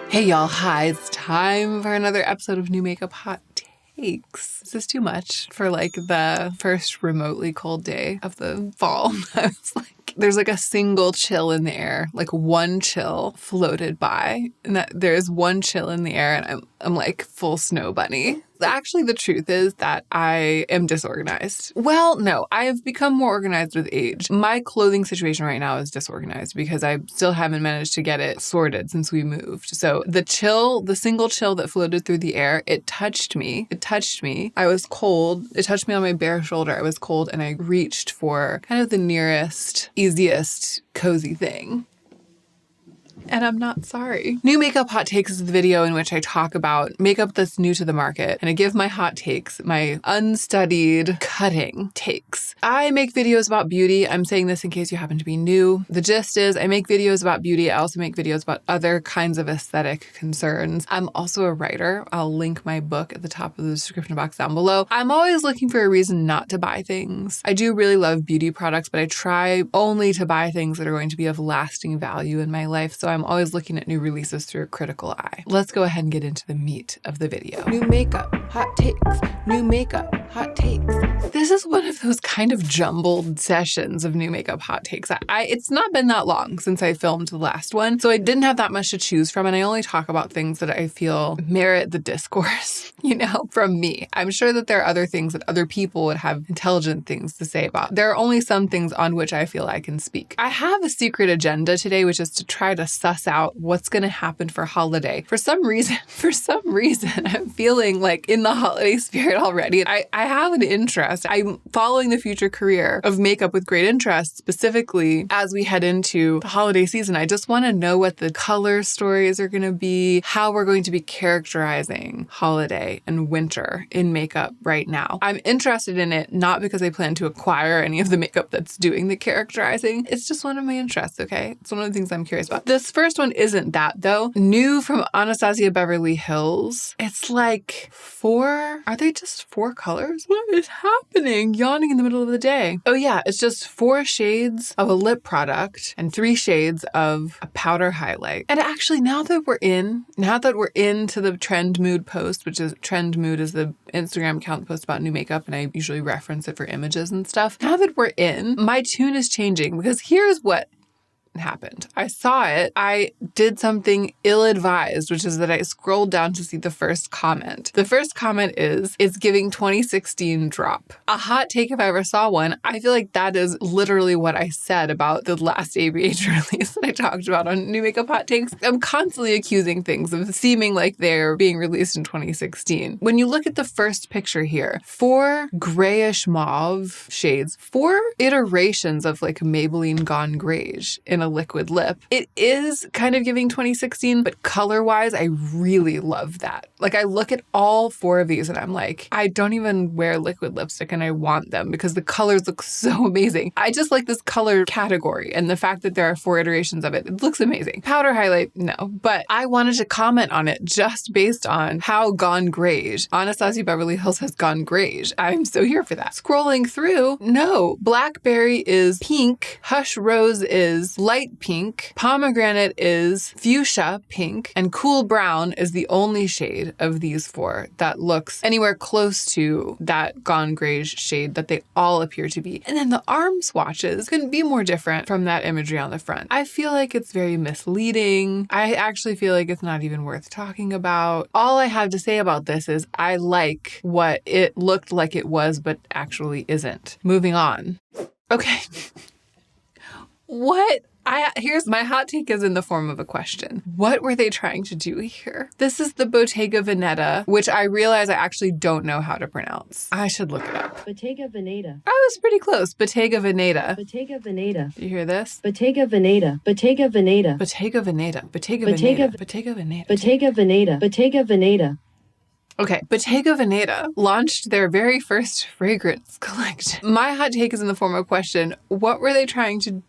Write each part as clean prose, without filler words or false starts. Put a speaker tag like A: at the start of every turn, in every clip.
A: Hey y'all, hi, it's time for another episode of New Makeup Hot Takes. Is this too much for like the first remotely cold day of the fall? I was like, there's like a single chill in the air, like one chill floated by, and that there's one chill in the air, and I'm like full snow bunny. Actually, the truth is that I am disorganized. Well, no, I've become more organized with age. My clothing situation right now is disorganized because I still haven't managed to get it sorted since we moved. So the single chill that floated through the air, it touched me. I was cold. It touched me on my bare shoulder. I was cold and I reached for kind of the nearest, easiest, cozy thing. And I'm not sorry. New Makeup Hot Takes is the video in which I talk about makeup that's new to the market, and I give my hot takes, my unstudied, cutting takes. I make videos about beauty. I'm saying this in case you happen to be new. The gist is I make videos about beauty. I also make videos about other kinds of aesthetic concerns. I'm also a writer. I'll link my book at the top of the description box down below. I'm always looking for a reason not to buy things. I do really love beauty products, but I try only to buy things that are going to be of lasting value in my life. So I'm always looking at new releases through a critical eye. Let's go ahead and get into the meat of the video. New makeup, hot takes. New makeup, hot takes. This is one of those kind of jumbled sessions of new makeup hot takes. It's not been that long since I filmed the last one, so I didn't have that much to choose from, and I only talk about things that I feel merit the discourse, from me. I'm sure that there are other things that other people would have intelligent things to say about. There are only some things on which I feel I can speak. I have a secret agenda today, which is to try to suss out what's going to happen for holiday. For some reason, I'm feeling like in the holiday spirit already. I have an interest. I'm following the future career of makeup with great interest, specifically as we head into the holiday season. I just want to know what the color stories are going to be, how we're going to be characterizing holiday and winter in makeup right now. I'm interested in it not because I plan to acquire any of the makeup that's doing the characterizing. It's just one of my interests, okay? It's one of the things I'm curious about. This first one isn't that though. New from Anastasia Beverly Hills. It's like are they just 4 colors? What is happening? Yawning in the middle of the day. Oh yeah, it's just 4 shades of a lip product and 3 shades of a powder highlight. And actually now that we're into the Trend Mood post, which is Trend Mood is the Instagram account that posts about new makeup, and I usually reference it for images and stuff. Now that we're in, my tune is changing because here's what happened. I saw it. I did something ill-advised, which is that I scrolled down to see the first comment. The first comment is, it's giving 2016 drop. A hot take if I ever saw one. I feel like that is literally what I said about the last ABH release that I talked about on New Makeup Hot Takes. I'm constantly accusing things of seeming like they're being released in 2016. When you look at the first picture here, 4 grayish mauve shades, 4 iterations of like Maybelline Gone Greige in a liquid lip. It is kind of giving 2016, but color-wise, I really love that. Like I look at all 4 of these and I'm like, I don't even wear liquid lipstick and I want them because the colors look so amazing. I just like this color category and the fact that there are 4 iterations of it. It looks amazing. Powder highlight, no. But I wanted to comment on it just based on how Gone Greige. Anastasia Beverly Hills has Gone Greige. I'm so here for that. Scrolling through, no. Blackberry is pink. Hush Rose is light pink, pomegranate is fuchsia pink, and cool brown is the only shade of these 4 that looks anywhere close to that Gone Greige shade that they all appear to be. And then the arm swatches couldn't be more different from that imagery on the front. I feel like it's very misleading. I actually feel like it's not even worth talking about. All I have to say about this is I like what it looked like it was, but actually isn't. Moving on. Okay. Here's my hot take is in the form of a question. What were they trying to do here? This is the Bottega Veneta, which I realize I actually don't know how to pronounce. I should look it up.
B: Bottega Veneta.
A: I was pretty close. Bottega Veneta.
B: Bottega Veneta.
A: Do you hear this?
B: Bottega Veneta. Bottega Veneta.
A: Bottega Veneta. Bottega Veneta. Bottega Veneta.
B: Bottega Veneta. Bottega Veneta.
A: Okay, Bottega Veneta launched their very first fragrance collection. My hot take is in the form of a question. What were they trying to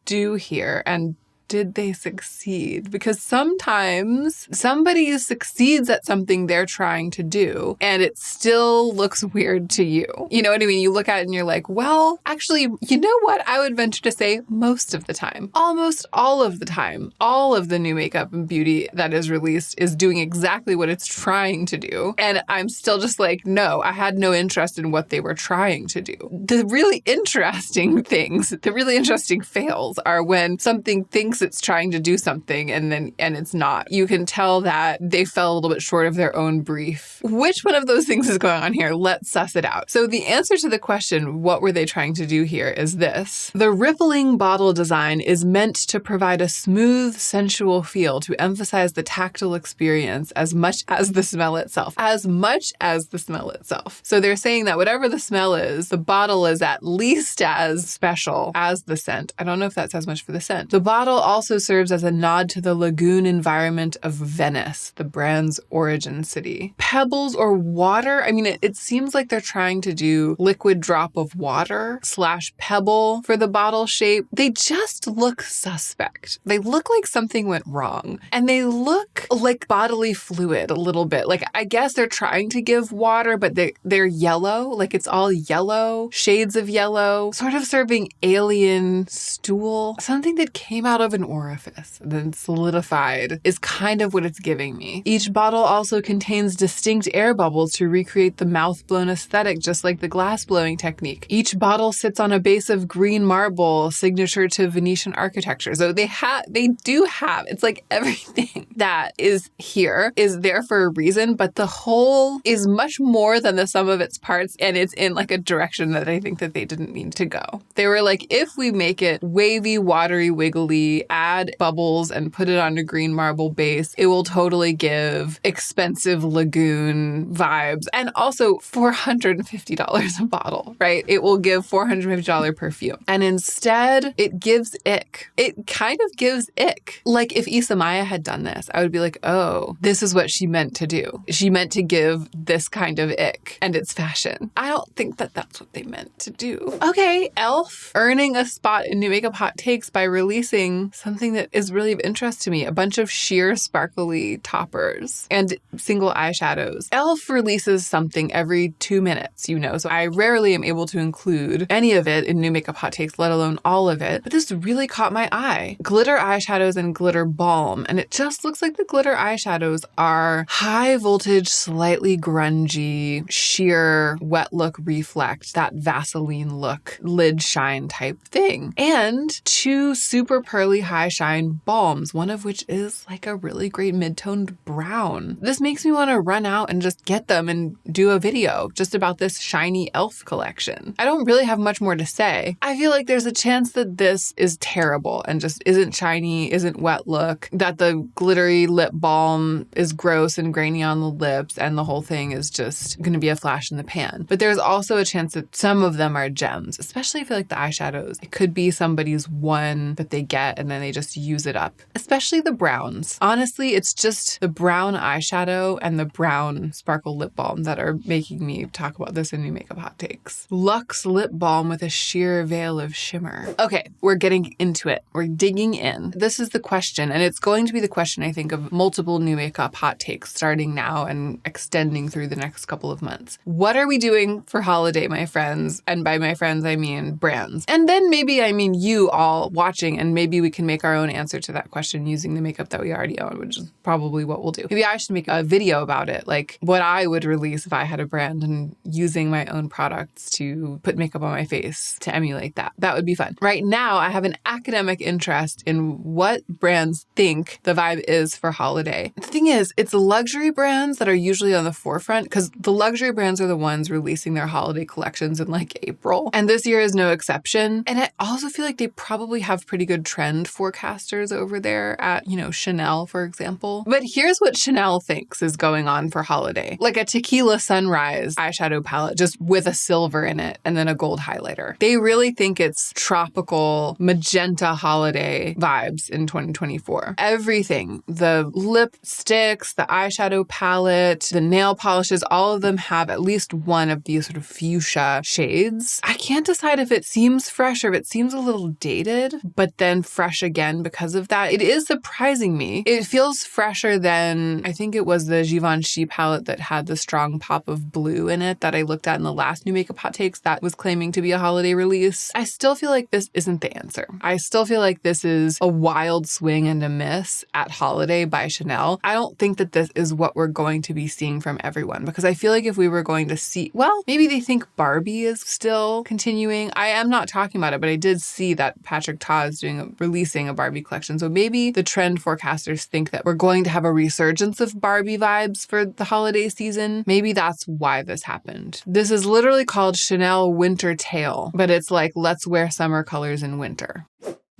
A: do here? And did they succeed? Because sometimes somebody succeeds at something they're trying to do and it still looks weird to you. You know what I mean? You look at it and you're like, well, actually, you know what? I would venture to say most of the time, almost all of the time, all of the new makeup and beauty that is released is doing exactly what it's trying to do. And I'm still just like, no, I had no interest in what they were trying to do. The really interesting things, the really interesting fails are when something thinks it's trying to do something and it's not. You can tell that they fell a little bit short of their own brief. Which one of those things is going on here? Let's suss it out. So the answer to the question, what were they trying to do here, is this. The rippling bottle design is meant to provide a smooth, sensual feel to emphasize the tactile experience as much as the smell itself. As much as the smell itself. So they're saying that whatever the smell is, the bottle is at least as special as the scent. I don't know if that says much for the scent. The bottle also serves as a nod to the lagoon environment of Venice, the brand's origin city. Pebbles or water? I mean, it seems like they're trying to do liquid drop of water / pebble for the bottle shape. They just look suspect. They look like something went wrong. And they look like bodily fluid a little bit. Like, I guess they're trying to give water, but they're yellow. Like, it's all yellow, shades of yellow, sort of serving alien stool. Something that came out of an orifice and then solidified is kind of what it's giving me. Each bottle also contains distinct air bubbles to recreate the mouth-blown aesthetic, just like the glass blowing technique. Each bottle sits on a base of green marble, signature to Venetian architecture. So they do have, it's like everything that is here is there for a reason, but the whole is much more than the sum of its parts, and it's in like a direction that I think that they didn't mean to go. They were like, if we make it wavy, watery, wiggly, add bubbles and put it on a green marble base, it will totally give expensive lagoon vibes, and also $450 a bottle, right? It will give $450 perfume. And instead, it gives ick. It kind of gives ick. Like if Issa Maya had done this, I would be like, oh, this is what she meant to do. She meant to give this kind of ick, and it's fashion. I don't think that that's what they meant to do. Okay, e.l.f. earning a spot in New Makeup Hot Takes by releasing something that is really of interest to me, a bunch of sheer sparkly toppers and single eyeshadows. e.l.f. releases something every 2 minutes, you know, so I rarely am able to include any of it in New Makeup Hot Takes, let alone all of it, but this really caught my eye. Glitter eyeshadows and glitter balm, and it just looks like the glitter eyeshadows are high voltage, slightly grungy, sheer, wet look reflect, that Vaseline look, lid shine type thing. And 2 super pearly high shine balms, one of which is like a really great mid-toned brown. This makes me want to run out and just get them and do a video just about this shiny e.l.f. collection. I don't really have much more to say. I feel like there's a chance that this is terrible and just isn't shiny, isn't wet look, that the glittery lip balm is gross and grainy on the lips, and the whole thing is just going to be a flash in the pan. But there's also a chance that some of them are gems, especially I feel like the eyeshadows. It could be somebody's one that they get and then they just use it up, especially the browns. Honestly, it's just the brown eyeshadow and the brown sparkle lip balm that are making me talk about this in New Makeup Hot Takes. Luxe lip balm with a sheer veil of shimmer. Okay, we're getting into it. We're digging in. This is the question, and it's going to be the question, I think, of multiple New Makeup Hot Takes starting now and extending through the next couple of months. What are we doing for holiday, my friends? And by my friends, I mean brands. And then maybe I mean you all watching, and maybe we can make our own answer to that question using the makeup that we already own, which is probably what we'll do. Maybe I should make a video about it, like what I would release if I had a brand and using my own products to put makeup on my face to emulate that. That would be fun. Right now, I have an academic interest in what brands think the vibe is for holiday. The thing is, it's luxury brands that are usually on the forefront because the luxury brands are the ones releasing their holiday collections in like April. And this year is no exception. And I also feel like they probably have pretty good trend forecasters over there at, you know, Chanel, for example. But here's what Chanel thinks is going on for holiday. Like a tequila sunrise eyeshadow palette just with a silver in it and then a gold highlighter. They really think it's tropical magenta holiday vibes in 2024. Everything, the lipsticks, the eyeshadow palette, the nail polishes, all of them have at least one of these sort of fuchsia shades. I can't decide if it seems fresh or if it seems a little dated, but then fresh fresh again because of that. It is surprising me. It feels fresher than, I think it was the Givenchy palette that had the strong pop of blue in it that I looked at in the last New Makeup Hot Takes that was claiming to be a holiday release. I still feel like this isn't the answer. I still feel like this is a wild swing and a miss at holiday by Chanel. I don't think that this is what we're going to be seeing from everyone, because I feel like if we were going to see, well, maybe they think Barbie is still continuing. I am not talking about it, but I did see that Patrick Ta is releasing a Barbie collection. So maybe the trend forecasters think that we're going to have a resurgence of Barbie vibes for the holiday season. Maybe that's why this happened. This is literally called Chanel Winter Tale, but it's like, let's wear summer colors in winter.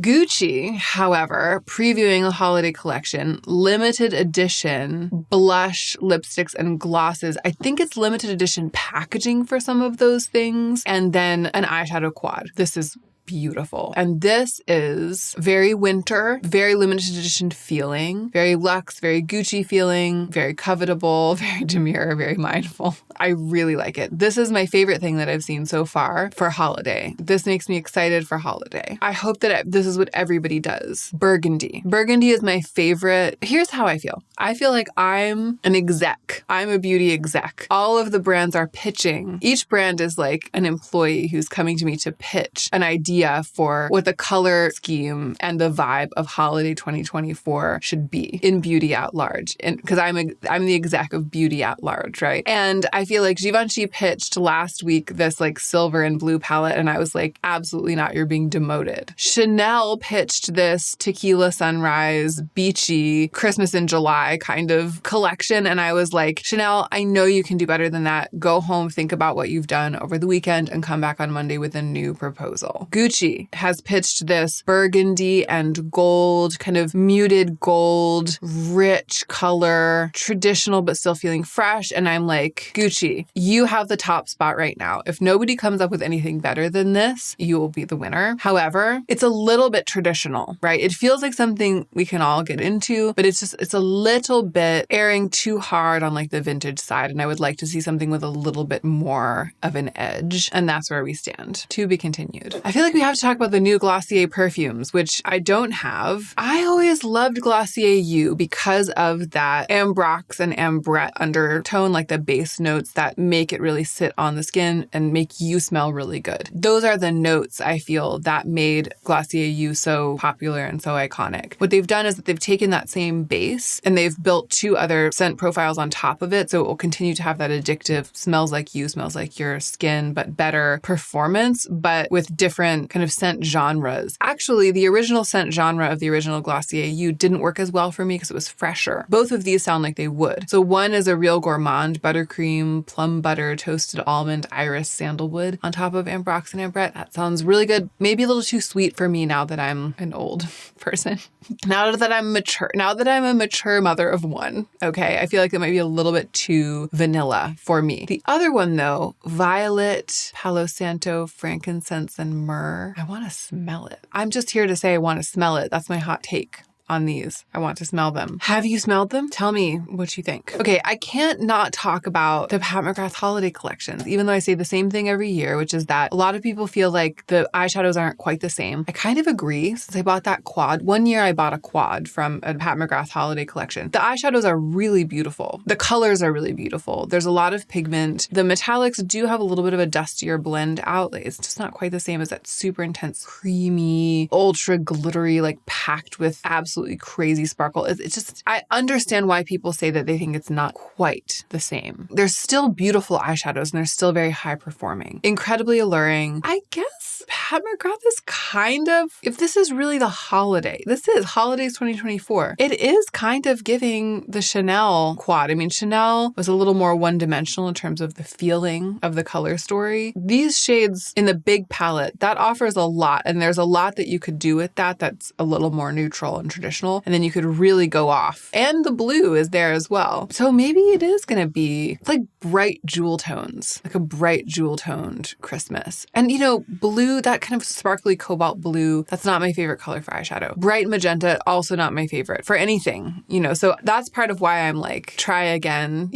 A: Gucci, however, previewing a holiday collection, limited edition blush, lipsticks, and glosses. I think it's limited edition packaging for some of those things, and then an eyeshadow quad. This is beautiful. And this is very winter, very limited edition feeling, very luxe, very Gucci feeling, very covetable, very demure, very mindful. I really like it. This is my favorite thing that I've seen so far for holiday. This makes me excited for holiday. I hope that this is what everybody does. Burgundy. Burgundy is my favorite. Here's how I feel. I feel like I'm an exec. I'm a beauty exec. All of the brands are pitching. Each brand is like an employee who's coming to me to pitch an idea for what the color scheme and the vibe of holiday 2024 should be in beauty at large. And because I'm the exec of beauty at large, right? And I feel like Givenchy pitched last week this like silver and blue palette, and I was like, absolutely not, you're being demoted. Chanel pitched this tequila sunrise, beachy, Christmas in July kind of collection, and I was like, Chanel, I know you can do better than that. Go home, think about what you've done over the weekend, and come back on Monday with a new proposal. Gucci has pitched this burgundy and gold, kind of muted gold, rich color, traditional but still feeling fresh. And I'm like, Gucci, you have the top spot right now. If nobody comes up with anything better than this, you will be the winner. However, it's a little bit traditional, right? It feels like something we can all get into, but it's a little bit airing too hard on like the vintage side. And I would like to see something with a little bit more of an edge. And that's where we stand. To be continued. I feel like we have to talk about the new Glossier perfumes, which I don't have. I always loved Glossier U because of that ambrox and ambrette undertone, like the base notes that make it really sit on the skin and make you smell really good. Those are the notes I feel that made Glossier U so popular and so iconic. What they've done is that they've taken that same base and they've built 2 other scent profiles on top of it, so it will continue to have that addictive, smells like you, smells like your skin, but better performance, but with different kind of scent genres. Actually, the original scent genre of the original Glossier U didn't work as well for me because it was fresher. Both of these sound like they would. So one is a real gourmand, buttercream, plum butter, toasted almond, iris, sandalwood on top of ambrox and ambrette. That sounds really good. Maybe a little too sweet for me now that I'm an old person. Now that I'm mature, now that I'm a mature mother of one, okay, I feel like it might be a little bit too vanilla for me. The other one though, violet, Palo Santo, frankincense, and myrrh. I want to smell it. I'm just here to say I want to smell it. That's my hot take on these. I want to smell them. Have you smelled them? Tell me what you think. Okay, I can't not talk about the Pat McGrath holiday collections, even though I say the same thing every year, which is that a lot of people feel like the eyeshadows aren't quite the same. I kind of agree, since I bought that quad. One year I bought a quad from a Pat McGrath holiday collection. The eyeshadows are really beautiful. The colors are really beautiful. There's a lot of pigment. The metallics do have a little bit of a dustier blend out. Like, it's just not quite the same as that super intense, creamy, ultra glittery, like packed with absolutely crazy sparkle. It's just, I understand why people say that they think it's not quite the same. There's still beautiful eyeshadows and they're still very high performing. Incredibly alluring. I guess Pat McGrath is kind of, if this is really the holiday, this is holidays 2024. It is kind of giving the Chanel quad. I mean, Chanel was a little more one-dimensional in terms of the feeling of the color story. These shades in the big palette, that offers a lot, and there's a lot that you could do with that that's a little more neutral and traditional traditional, and then you could really go off. And the blue is there as well. So maybe it is going to be like bright jewel tones, like a bright jewel toned Christmas. And you know, blue, that kind of sparkly cobalt blue, that's not my favorite color for eyeshadow. Bright magenta, also not my favorite for anything, you know, so that's part of why I'm like, try again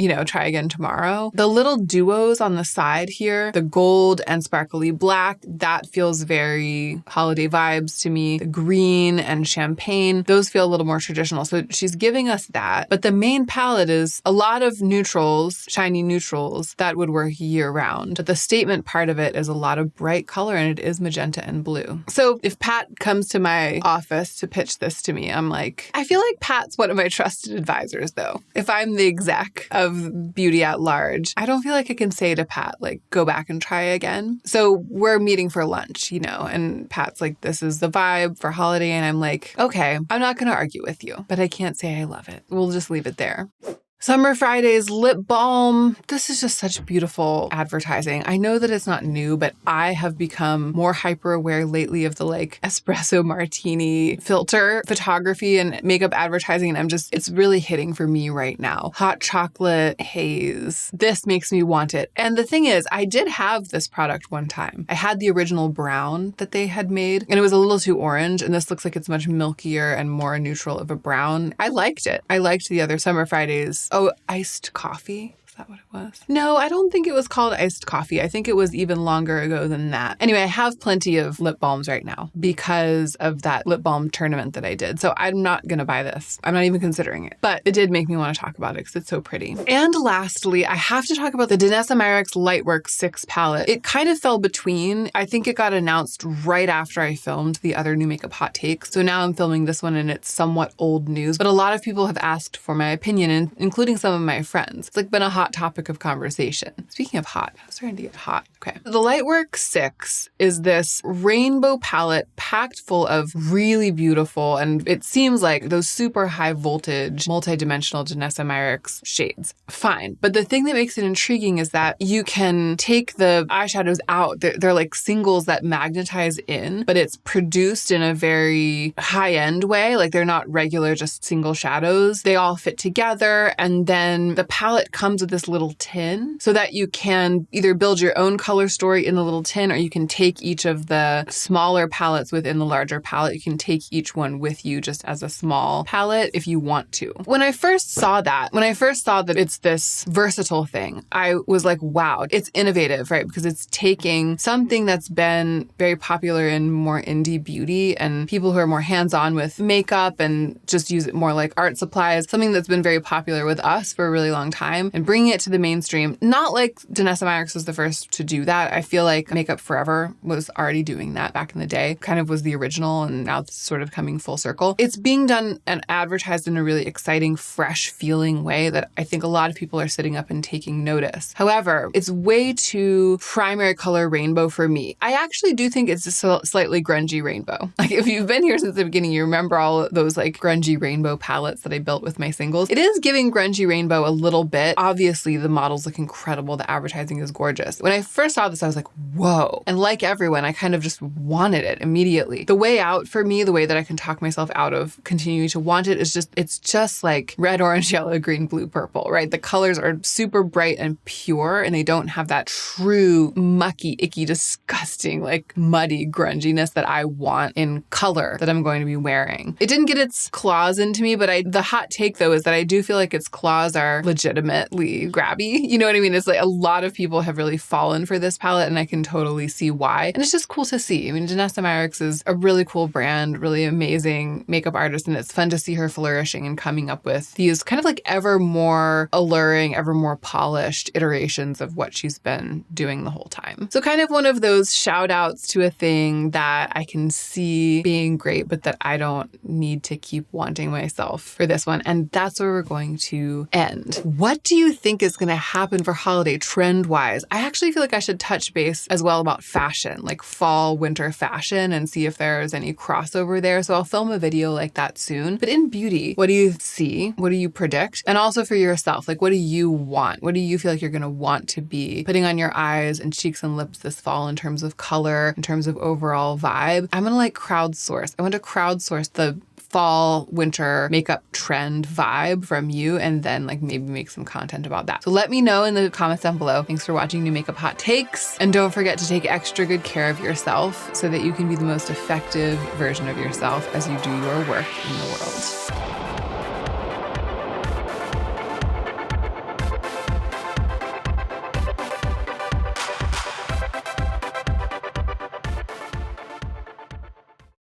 A: tomorrow. The little duos on the side here, the gold and sparkly black, that feels very holiday vibes to me. The green and champagne, those feel a little more traditional. So she's giving us that. But the main palette is a lot of neutrals, shiny neutrals that would work year round. But the statement part of it is a lot of bright color, and it is magenta and blue. So if Pat comes to my office to pitch this to me, I'm like, I feel like Pat's one of my trusted advisors though. If I'm the exec of Beauty at Large, I don't feel like I can say to Pat, like, go back and try again. So we're meeting for lunch, you know, and Pat's like, this is the vibe for holiday. And I'm like, okay, I'm not going to argue with you, but I can't say I love it. We'll just leave it there. Summer Fridays lip balm. This is just such beautiful advertising. I know that it's not new, but I have become more hyper aware lately of the like espresso martini filter photography and makeup advertising. And it's really hitting for me right now. Hot chocolate haze. This makes me want it. And the thing is, I did have this product one time. I had the original brown that they had made, and it was a little too orange. And this looks like it's much milkier and more neutral of a brown. I liked it. I liked the other Summer Fridays. Oh, iced coffee. Is that what it was? No, I don't think it was called iced coffee. I think it was even longer ago than that. Anyway, I have plenty of lip balms right now because of that lip balm tournament that I did. So I'm not going to buy this. I'm not even considering it. But it did make me want to talk about it because it's so pretty. And lastly, I have to talk about the Danessa Myricks Lightwork 6 palette. It kind of fell between. I think it got announced right after I filmed the other new makeup hot takes. So now I'm filming this one and it's somewhat old news. But a lot of people have asked for my opinion, including some of my friends. It's like been a hot topic of conversation. Speaking of hot, I was starting to get hot. Okay. The Lightwork 6 is this rainbow palette packed full of really beautiful, and it seems like those super high voltage, multi-dimensional Danessa Myricks shades. Fine. But the thing that makes it intriguing is that you can take the eyeshadows out. They're like singles that magnetize in, but it's produced in a very high-end way. Like they're not regular, just single shadows. They all fit together, and then the palette comes with this little tin so that you can either build your own color story in the little tin, or you can take each of the smaller palettes within the larger palette. You can take each one with you just as a small palette if you want to. When I first saw that it's this versatile thing, I was like, wow, it's innovative, right? Because it's taking something that's been very popular in more indie beauty and people who are more hands-on with makeup and just use it more like art supplies, something that's been very popular with us for a really long time, and bringing it to the mainstream. Not like Danessa Myricks was the first to do that. I feel like Makeup Forever was already doing that back in the day, kind of was the original, and now it's sort of coming full circle. It's being done and advertised in a really exciting, fresh feeling way that I think a lot of people are sitting up and taking notice. However, it's way too primary color rainbow for me. I actually do think it's a slightly grungy rainbow. Like if you've been here since the beginning, you remember all those like grungy rainbow palettes that I built with my singles. It is giving grungy rainbow a little bit. Obviously, the models look incredible. The advertising is gorgeous. When I first saw this, I was like, whoa. And like everyone, I kind of just wanted it immediately. The way out for me, the way that I can talk myself out of continuing to want it is it's just like red, orange, yellow, green, blue, purple, right? The colors are super bright and pure, and they don't have that true mucky, icky, disgusting, like muddy grunginess that I want in color that I'm going to be wearing. It didn't get its claws into me, but the hot take though is that I do feel like its claws are legitimately grabby. You know what I mean? It's like a lot of people have really fallen for this palette, and I can totally see why. And it's just cool to see. I mean, Danessa Myricks is a really cool brand, really amazing makeup artist, and it's fun to see her flourishing and coming up with these kind of like ever more alluring, ever more polished iterations of what she's been doing the whole time. So kind of one of those shout outs to a thing that I can see being great, but that I don't need to keep wanting myself for this one. And that's where we're going to end. What do you think is going to happen for holiday trend-wise? I actually feel like I should touch base as well about fashion, like fall, winter fashion, and see if there's any crossover there. So I'll film a video like that soon. But in beauty, what do you see? What do you predict? And also for yourself, like what do you want? What do you feel like you're going to want to be putting on your eyes and cheeks and lips this fall in terms of color, in terms of overall vibe? I'm going to like crowdsource. I want to crowdsource the fall, winter makeup trend vibe from you, and then like maybe make some content about that. So let me know in the comments down below. Thanks for watching New Makeup Hot Takes. And don't forget to take extra good care of yourself so that you can be the most effective version of yourself as you do your work in the world.